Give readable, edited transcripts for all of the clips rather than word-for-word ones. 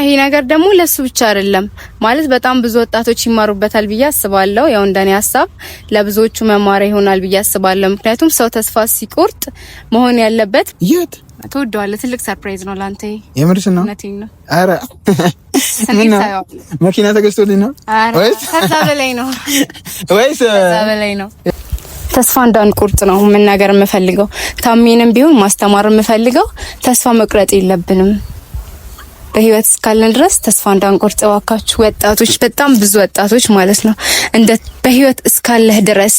ይሄ ነገር ደግሞ ለሱ ብቻ አይደለም ማለት በጣም ብዙ ወጣቶች ይማሩበታል ብዬ አስባለሁ። ያው እንደኔ ሐሳብ ለብዙዎቹ መማሪያ ይሆናል ብዬ አስባለሁ። ምክንያቱም ሰው ተስፋ ሲቆርጥ መሆን ያለበት የት ተወደዋለ ትልቅ ሰርፕራይዝ ነው ላንተ። የምርሽ ነው? ነቲን ነው። አረ ምን መኪና ተገዝቶልኝ ነው ወይስ ከዛ በላይ ነው? ወይስ ከዛ በላይ ነው? ተስፋ እንዳንቆርጥ ነው መናገር የምፈልገው። ታሜንም ቢሆን ማስተማር የምፈልገው ተስፋ መቁረጥ የለብንም። በህይወት እስካለን ድረስ ተስፋ እንዳንቆርጥ እባካችሁ ወጣቶች፣ በጣም ብዙ ወጣቶች ማለት ነው እንደ በህይወት እስካለህ ድረስ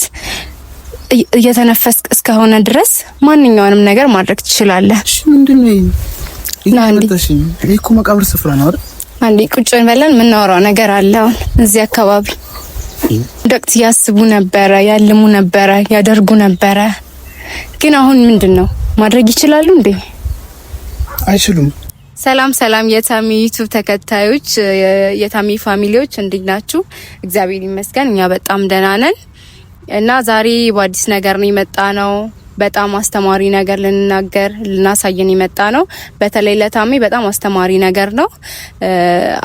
እየተነፈስክ እስከሆነ ድረስ ማንኛውንም ነገር ማድረግ ትችላለህ። እሺ ምንድነው ይሄ እኮ መቃብር ስፍራ ነው አይደል? አንዴ ቁጭ ብለን የምናወራው ነገር አለ። አሁን እዚህ አካባቢ ወቅት ያስቡ ነበረ፣ ያልሙ ነበረ፣ ያደርጉ ነበረ። ግን አሁን ምንድነው ማድረግ ይችላሉ እንዴ? አይችሉም። ሰላም ሰላም የታሚ ዩቲዩብ ተከታዮች የታሚ ፋሚሊዎች እንዴት ናችሁ? እግዚአብሔር ይመስገን እኛ በጣም ደህና ነን። እና ዛሬ በአዲስ ነገር ነው የመጣ ነው። በጣም አስተማሪ ነገር ልናሳየን የመጣ ነው። በተለይ ለታሚ በጣም አስተማሪ ነገር ነው።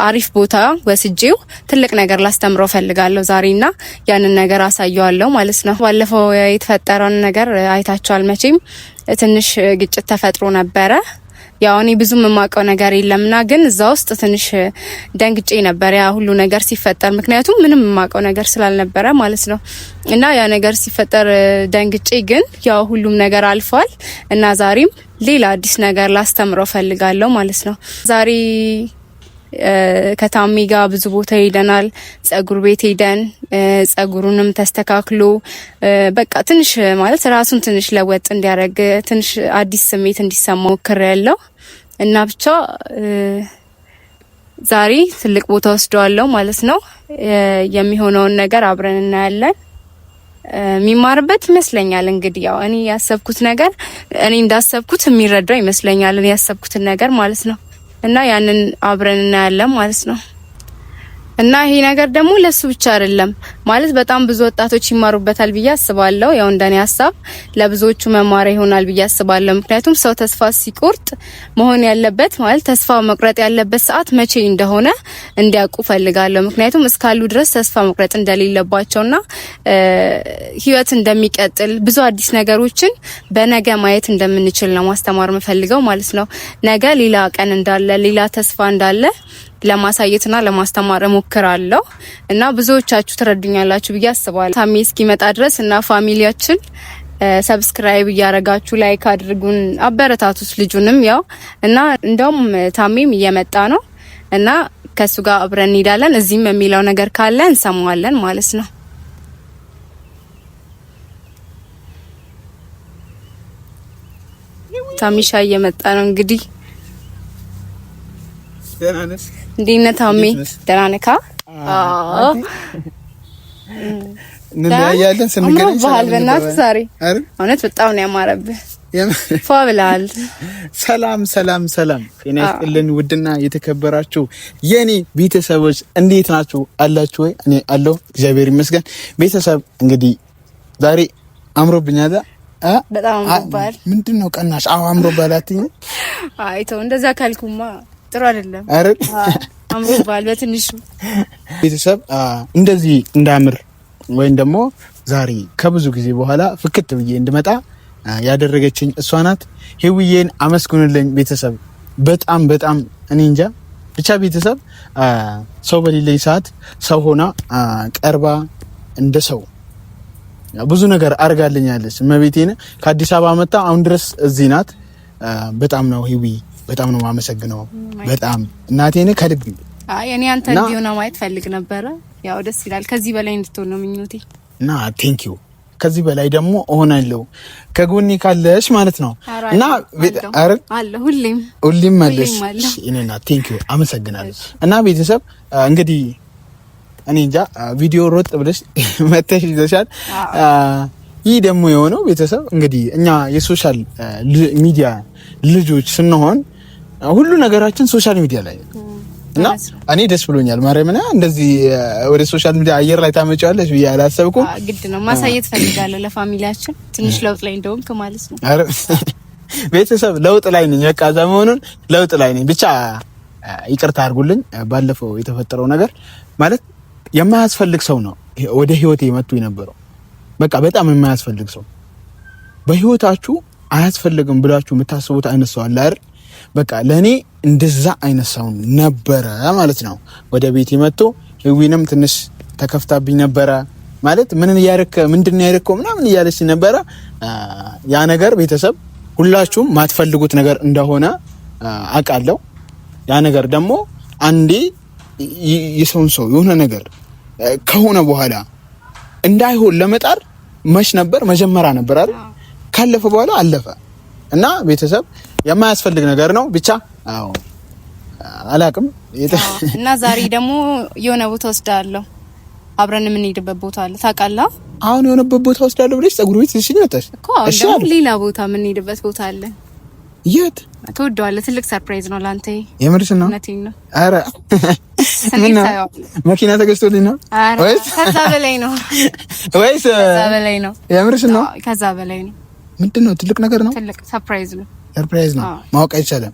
አሪፍ ቦታ ወስጄው ትልቅ ነገር ላስተምረው ፈልጋለሁ ዛሬና ያንን ነገር አሳየዋለሁ ማለት ነው። ባለፈው የተፈጠረውን ነገር አይታችኋል መቼም። ትንሽ ግጭት ተፈጥሮ ነበረ። ያው እኔ ብዙም የማውቀው ነገር የለምና ግን እዛ ውስጥ ትንሽ ደንግጬ ነበር ያ ሁሉ ነገር ሲፈጠር፣ ምክንያቱም ምንም የማውቀው ነገር ስላልነበረ ማለት ነው። እና ያ ነገር ሲፈጠር ደንግጬ ግን ያው ሁሉም ነገር አልፏል እና ዛሬም ሌላ አዲስ ነገር ላስተምረው ፈልጋለሁ ማለት ነው። ዛሬ ከታሚ ጋር ብዙ ቦታ ሄደናል። ጸጉር ቤት ሄደን ጸጉሩንም ተስተካክሎ በቃ ትንሽ ማለት ራሱን ትንሽ ለወጥ እንዲያደርግ ትንሽ አዲስ ስሜት እንዲሰማው ሞክሬያለሁ እና ብቻ ዛሬ ትልቅ ቦታ ወስደዋለሁ ማለት ነው። የሚሆነውን ነገር አብረን እናያለን። የሚማርበት ይመስለኛል። እንግዲህ ያው እኔ ያሰብኩት ነገር እኔ እንዳሰብኩት የሚረዳው ይመስለኛል እኔ ያሰብኩትን ነገር ማለት ነው። እና ያንን አብረን እናያለን ማለት ነው። እና ይሄ ነገር ደግሞ ለሱ ብቻ አይደለም ማለት በጣም ብዙ ወጣቶች ይማሩበታል ብዬ አስባለሁ። ያው እንደኔ ሐሳብ ለብዙዎቹ መማሪያ ይሆናል ብዬ አስባለሁ። ምክንያቱም ሰው ተስፋ ሲቆርጥ መሆን ያለበት ማለት ተስፋ መቁረጥ ያለበት ሰዓት መቼ እንደሆነ እንዲያውቁ ፈልጋለሁ። ምክንያቱም እስካሉ ድረስ ተስፋ መቁረጥ እንደሌለባቸውና ህይወት እንደሚቀጥል ብዙ አዲስ ነገሮችን በነገ ማየት እንደምንችል ነው ማስተማር የምፈልገው ማለት ነው። ነገ ሌላ ቀን እንዳለ ሌላ ተስፋ እንዳለ ለማሳየትና ለማስተማር እሞክራለሁ እና ብዙዎቻችሁ ትረዱኛላችሁ ብዬ አስባለሁ። ታሚ እስኪመጣ ድረስ እና ፋሚሊያችን ሰብስክራይብ እያረጋችሁ ላይክ አድርጉን፣ አበረታቱስ ልጁንም ያው እና እንደውም ታሚም እየመጣ ነው እና ከሱ ጋር አብረን እንሄዳለን። እዚህም የሚለው ነገር ካለ እንሰማዋለን ማለት ነው። ታሚሻ እየመጣ ነው እንግዲህ። ደህና ነሽ? እንዴት ነህ ታሚ? ደህና ነህ? አዎ እንለያያለን ስንገናኝ ባህል በእናትህ ዛሬ እውነት በጣም ነው ያማረብህ። ፋብላል ሰላም ሰላም ሰላም፣ ጤና ይስጥልን ውድና የተከበራችሁ የኔ ቤተሰቦች እንዴት ናችሁ? አላችሁ ወይ? እኔ አለሁ እግዚአብሔር ይመስገን። ቤተሰብ እንግዲህ ዛሬ አምሮብኛል። በጣም አምሮባል። ምንድነው ቀናሽ? አዎ አምሮባል አትይኝ? አይቶ እንደዛ ካልኩማ ጥሩ አይደለም። አረ አምሮባል በትንሹ። ቤተሰብ እንደዚህ እንዳምር ወይም ደግሞ ዛሬ ከብዙ ጊዜ በኋላ ፍክት ብዬ እንድመጣ ያደረገችኝ እሷ ናት። ሄውዬን አመስግኑልኝ ቤተሰብ። በጣም በጣም እኔ እንጃ ብቻ ቤተሰብ ሰው በሌለኝ ሰዓት ሰው ሆና ቀርባ እንደ ሰው ብዙ ነገር አርጋልኛለች። መቤቴን ከአዲስ አበባ መጣ አሁን ድረስ እዚህ ናት። በጣም ነው ሄዊ፣ በጣም ነው ማመሰግነው። በጣም እናቴን ከልብ አይ እኔ አንተ እንዲሆነ ማየት ፈልግ ነበረ። ያው ደስ ይላል። ከዚህ በላይ እንድትሆን ነው ምኞቴ እና ቴንክ ዩ። ከዚህ በላይ ደግሞ እሆናለሁ ከጎኔ ካለሽ ማለት ነው። እና አረ አለ ሁሌም አለሽ እኔና ቴንክ ዩ አመሰግናለሁ። እና ቤተሰብ እንግዲህ እኔ እንጃ ቪዲዮ ሮጥ ብለሽ መተሽ ይዘሻል። ይህ ደግሞ የሆነው ቤተሰብ እንግዲህ እኛ የሶሻል ሚዲያ ልጆች ስንሆን ሁሉ ነገራችን ሶሻል ሚዲያ ላይ እና እኔ ደስ ብሎኛል። ማርያምና እንደዚህ ወደ ሶሻል ሚዲያ አየር ላይ ታመጫለሽ ብዬ አላሰብኩም። ግድ ነው ማሳየት ፈልጋለሁ ለፋሚሊያችን ትንሽ ለውጥ ላይ እንደሆንክ ማለት ነው። አረ ቤተሰብ ለውጥ ላይ ነኝ። በቃ ዘመኑን ለውጥ ላይ ነኝ። ብቻ ይቅርታ አድርጉልኝ ባለፈው የተፈጠረው ነገር ማለት የማያስፈልግ ሰው ነው ወደ ህይወቴ መጥቶ የነበረው በቃ በጣም የማያስፈልግ ሰው በህይወታችሁ አያስፈልግም ብላችሁ የምታስቡት አይነት ሰው አለ አይደል በቃ ለኔ እንደዛ አይነት ሰው ነበረ ማለት ነው ወደ ቤቴ መጥቶ ህዊንም ትንሽ ተከፍታብኝ ነበረ ማለት ምንድነው ያረከው ምናምን እያለች ነበረ ያ ነገር ቤተሰብ ሁላችሁም ማትፈልጉት ነገር እንደሆነ አውቃለሁ ያ ነገር ደግሞ አንዴ የሰውን ሰው የሆነ ነገር ከሆነ በኋላ እንዳይሆን ለመጣር መጀመሪያ ነበር አይደል ካለፈ በኋላ አለፈ እና ቤተሰብ የማያስፈልግ ነገር ነው ብቻ አዎ አላቅም እና ዛሬ ደግሞ የሆነ ቦታ ወስዳለሁ አብረን የምንሄድበት ቦታ አለ ታውቃለህ አሁን የሆነበት ቦታ ወስዳለሁ ብለሽ ፀጉር ቤት እሺ ነውታሽ እሺ ሌላ ቦታ የምንሄድበት ቦታ አለ የት ተወዷል ትልቅ ሰርፕራይዝ ነው ላንተ የምርሽ ነው ነቲኝ ነው አረ መኪና ተገዝቶልኝ ነው ወይስ ከዛ በላይ ነው ወይስ ከዛ በላይ ነው የምርሽ ነው ከዛ በላይ ነው ምንድነው ትልቅ ነገር ነው ትልቅ ሰርፕራይዝ ነው ማወቅ አይቻልም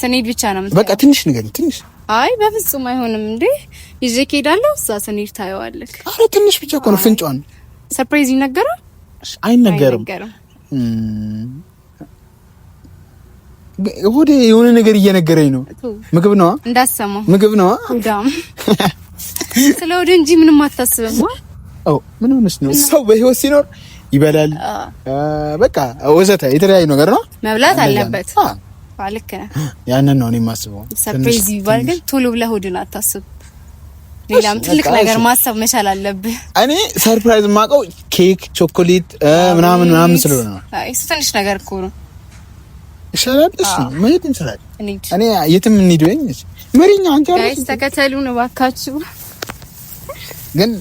ስንሄድ ብቻ ነው በቃ ትንሽ ነገር ትንሽ አይ በፍጹም አይሆንም እንዴ ይዤ እሄዳለሁ እዛ ስንሄድ ታየዋለህ አረ ትንሽ ብቻ እኮ ነው ፍንጫውን ሰርፕራይዝ ይነገራል አይነገርም ወደ የሆነ ነገር እየነገረኝ ነው ምግብ ነው እንዳሰማው ምግብ ነው ዳም ስለወደ እንጂ ምንም አታስብም ምን ሆነሽ ነው ሰው በህይወት ሲኖር ይበላል በቃ ወዘተ የተለያዩ ነገር ነው መብላት አለበት ልክ ነህ ያንን ነው እኔ የማስበው ሰርፕራይዝ ይባል ግን ቶሎ ብለህ ሆድን አታስብ ሌላም ትልቅ ነገር ማሰብ መቻል አለብህ እኔ ሰርፕራይዝ ማቀው ኬክ ቾኮሌት ምናምን ስለሆነ ነው እሱ ትንሽ ነገር እኮ ነው ይሻላል እሺ መሄድ እንችላለን እኔ የትም እንሂድ መሪኛ አንተ ጋይስ ተከተሉን እባካችሁ ግን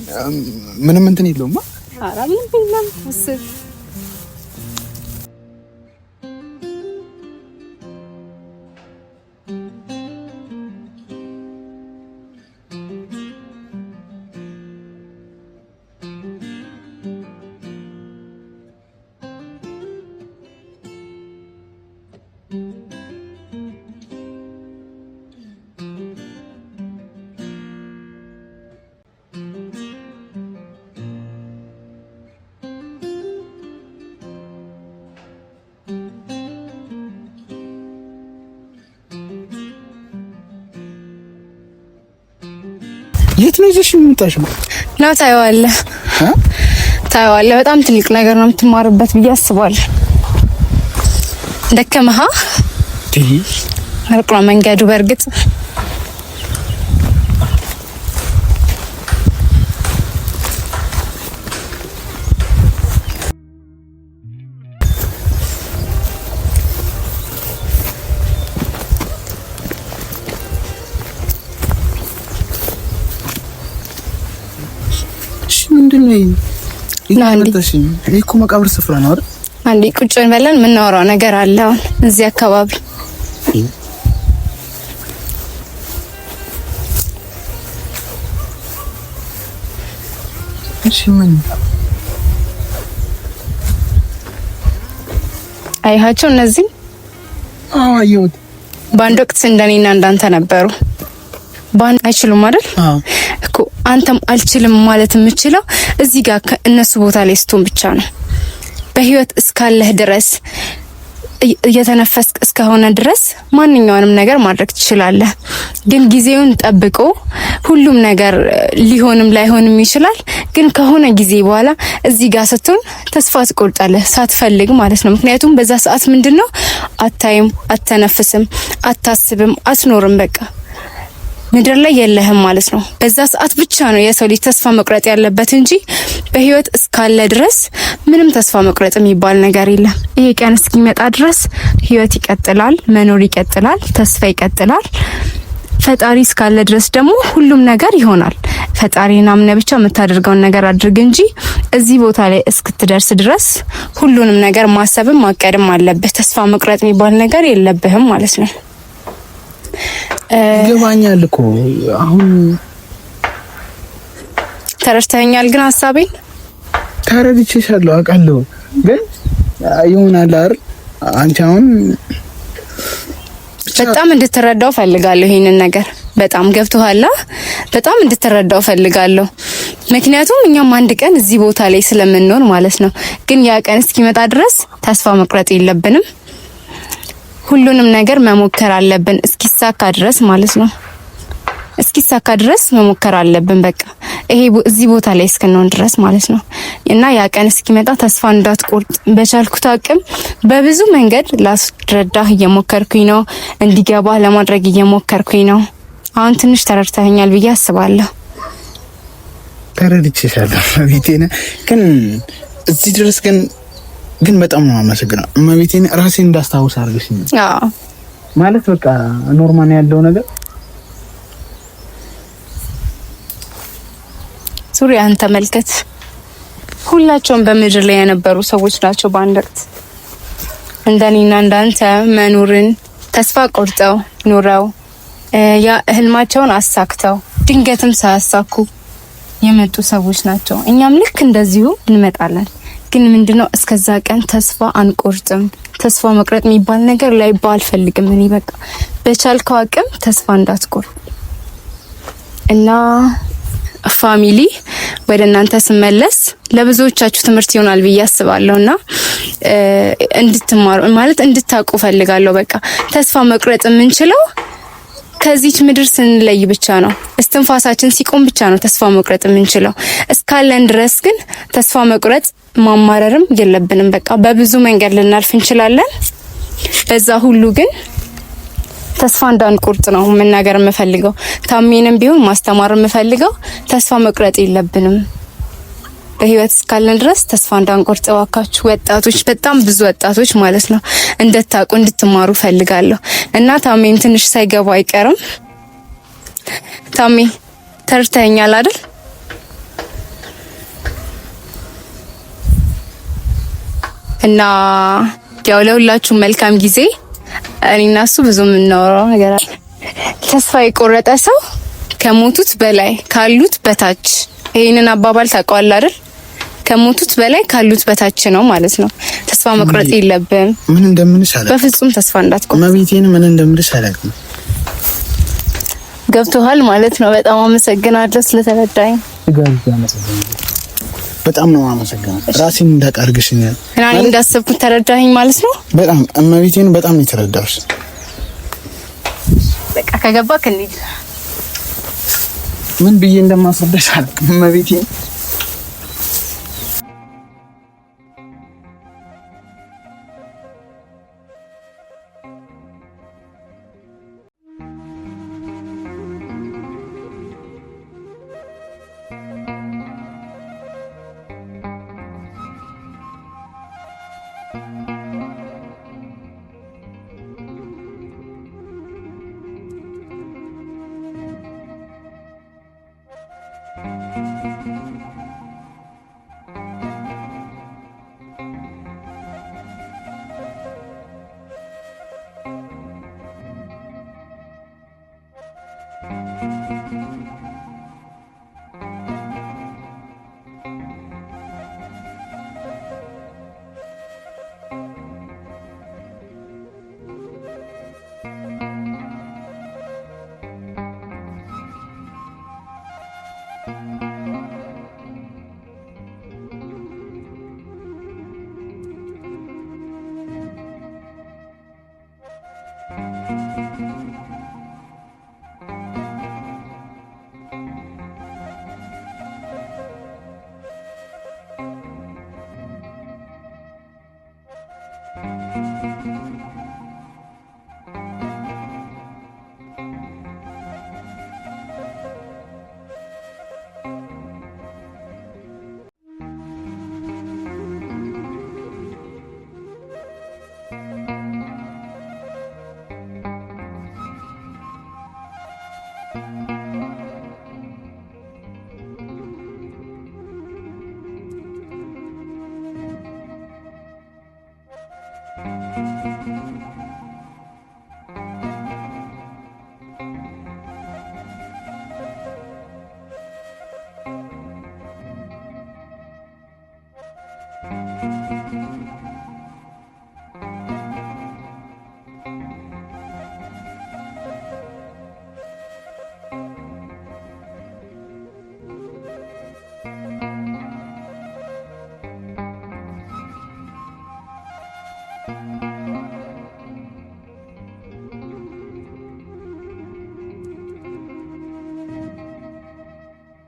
ምንም እንትን የለውም አራም እንዴም ወስድ የት ነው ይዘሽ የምትመጣሽ ነው ታየዋለህ በጣም ትልቅ ነገር ነው የምትማርበት ብዬ አስባለሁ ደከመሃ አርቆ መንገዱ በርግጥ እኮ መቃብር ስፍራ ነው አይደል አንዴ ቁጭ ብለን የምናወራው ነገር አለ አሁን እዚህ አካባቢ እሺ ምን አይሃቸው እነዚህ አየሁት በአንድ ወቅት እንደኔና እንዳንተ ነበሩ ባን አይችሉም አይደል እኮ አንተም አልችልም ማለት የምችለው እዚህ ጋር እነሱ ቦታ ላይ ስትሆን ብቻ ነው በህይወት እስካለህ ድረስ እየተነፈስክ እስከሆነ ድረስ ማንኛውንም ነገር ማድረግ ትችላለህ ግን ጊዜውን ጠብቆ ሁሉም ነገር ሊሆንም ላይሆንም ይችላል ግን ከሆነ ጊዜ በኋላ እዚህ ጋር ስትሆን ተስፋ ትቆርጣለህ ሳትፈልግ ማለት ነው ምክንያቱም በዛ ሰዓት ምንድነው አታይም አተነፍስም አታስብም አትኖርም በቃ ምድር ላይ የለህም ማለት ነው በዛ ሰዓት ብቻ ነው የሰው ልጅ ተስፋ መቁረጥ ያለበት እንጂ በህይወት እስካለ ድረስ ምንም ተስፋ መቁረጥ የሚባል ነገር የለም ይሄ ቀን እስኪመጣ ድረስ ህይወት ይቀጥላል መኖር ይቀጥላል ተስፋ ይቀጥላል ፈጣሪ እስካለ ድረስ ደግሞ ሁሉም ነገር ይሆናል ፈጣሪና አምነህ ብቻ የምታደርገውን ነገር አድርግ እንጂ እዚህ ቦታ ላይ እስክትደርስ ድረስ ሁሉንም ነገር ማሰብም ማቀድም አለብህ ተስፋ መቁረጥ የሚባል ነገር የለብህም ማለት ነው ይገባኛል እኮ አሁን ተረድተኛል ግን ሐሳቤን ተረድቼሻለሁ አውቃለሁ ግን ይሆናል አይደል አንቺ አሁን በጣም እንድትረዳው ፈልጋለሁ ይሄንን ነገር በጣም ገብቶሃል በጣም እንድትረዳው ፈልጋለሁ ምክንያቱም እኛም አንድ ቀን እዚህ ቦታ ላይ ስለምንኖር ማለት ነው ግን ያ ቀን እስኪመጣ ድረስ ተስፋ መቁረጥ የለብንም ሁሉንም ነገር መሞከር አለብን እስኪሳካ ድረስ ማለት ነው እስኪሳካ ድረስ መሞከር አለብን በቃ ይሄ እዚህ ቦታ ላይ እስከነውን ድረስ ማለት ነው እና ያ ቀን እስኪመጣ ተስፋ እንዳትቆርጥ በቻልኩት አቅም በብዙ መንገድ ላስረዳህ እየሞከርኩኝ ነው እንዲገባ ለማድረግ እየሞከርኩኝ ነው አሁን ትንሽ ተረድተኸኛል ብዬ አስባለሁ ተረድቼሻለሁ ቤቴና ግን እዚህ ድረስ ግን በጣም ነው አመሰግናለሁ እመቤቴን ራሴን እንዳስታውስ አድርገሽኝ አዎ ማለት በቃ ኖርማል ያለው ነገር ዙሪያን ተመልከት ሁላቸውም በምድር ላይ የነበሩ ሰዎች ናቸው በአንድ ወቅት እንደኔና እንዳንተ መኖርን ተስፋ ቆርጠው ኖረው ያ ህልማቸውን አሳክተው ድንገትም ሳያሳኩ የመጡ ሰዎች ናቸው እኛም ልክ እንደዚሁ እንመጣለን ግን ምንድነው እስከዛ ቀን ተስፋ አንቆርጥም ተስፋ መቅረጥ የሚባል ነገር ላይ ባልፈልግም እኔ በቃ በቻልከው አቅም ተስፋ እንዳትቆርጥ እና ፋሚሊ ወደ እናንተ ስመለስ ለብዙዎቻችሁ ትምህርት ይሆናል ብዬ አስባለሁና እንድትማሩ ማለት እንድታውቁ ፈልጋለሁ በቃ ተስፋ መቁረጥ የምንችለው ከዚች ምድር ስንለይ ብቻ ነው እስትንፋሳችን ሲቆም ብቻ ነው ተስፋ መቁረጥ የምንችለው እስካለን ድረስ ግን ተስፋ መቁረጥ ማማረርም የለብንም በቃ በብዙ መንገድ ልናልፍ እንችላለን በዛ ሁሉ ግን ተስፋ እንዳንቆርጥ ነው መናገር የምፈልገው ታሜንም ቢሆን ማስተማር የምፈልገው ተስፋ መቁረጥ የለብንም በህይወት እስካለን ድረስ ተስፋ እንዳንቆርጥ ዋካችሁ ወጣቶች በጣም ብዙ ወጣቶች ማለት ነው እንድታቁ እንድትማሩ ፈልጋለሁ እና ታሜም ትንሽ ሳይገባ አይቀርም ታሜ ተርተኛል አይደል እና ያው ለሁላችሁ መልካም ጊዜ እኔና እሱ ብዙ የምናወራው ነገር አለ ተስፋ የቆረጠ ሰው ከሞቱት በላይ ካሉት በታች ይሄንን አባባል ታውቀዋለህ አይደል ከሞቱት በላይ ካሉት በታች ነው ማለት ነው ተስፋ መቁረጥ የለብንም ምን እንደምንሽ አላውቅም በፍጹም ተስፋ እንዳትቆርጥ መቤቴን ምን እንደምልሽ አላውቅም ገብቶሃል ማለት ነው በጣም አመሰግናለሁ ስለተረዳኝ በጣም ነው አመሰግናለሁ ራሴን እንዳቀርግሽኛል እና እንዳሰብኩት ተረዳኸኝ ማለት ነው በጣም እመቤቴን በጣም ነው የተረዳሁሽ በቃ ከገባክ እንሂድ ምን ብዬ እንደማስረዳሽ አላውቅም እመቤቴን